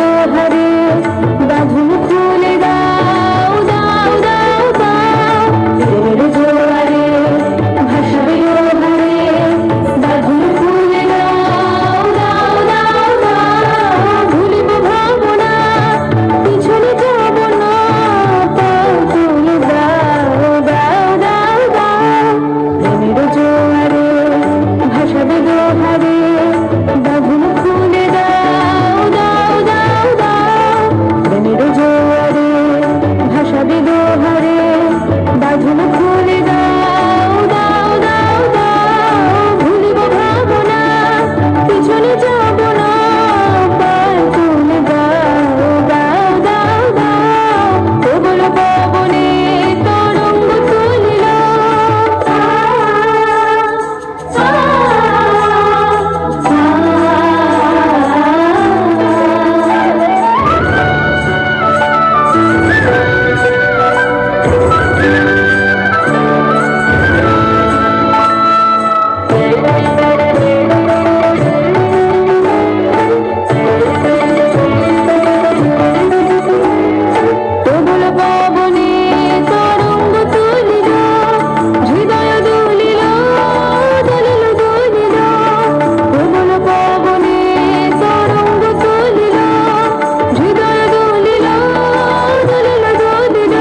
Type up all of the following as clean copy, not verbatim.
দোহারে বাঁধন খুলে দাও দাও দাও দাও প্রেমের জোয়ারে ভাসাবে দোহারে বাঁধন খুলে দাও দাও দাও দাও ভুলিব ভাবনা পিছনে যাব না পাও তুলে দাও দাও দাও দাও প্রেমের জোয়ারে ভাসাবে দোহারে বাঁধন খুলে দাও দাও দাও দাও প্রেমের জোয়ারে ভাসাবে দোহারে বাঁধন খুলে দাও দাও দাও দাও ভুলিব ভাবনা পিছনে যাব না পাও তুলে দাও দাও দাও দাও প্রবল পবনে তরঙ্গ তুলিল প্রবল পবনে তরঙ্গ তুলিল হৃদয় দুলিল দুলিল দুলিল প্রবল পবনে তরঙ্গ তুলিল হৃদয় দুলিল দুলিল দুলিল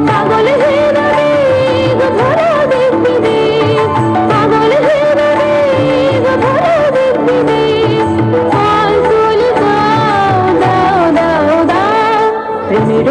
পাগল হৃদয় ভরা দেখবি পাগল হৃদয় ভরা দেখবি পাল তুলে দাও দাও দাও দাও প্রেমের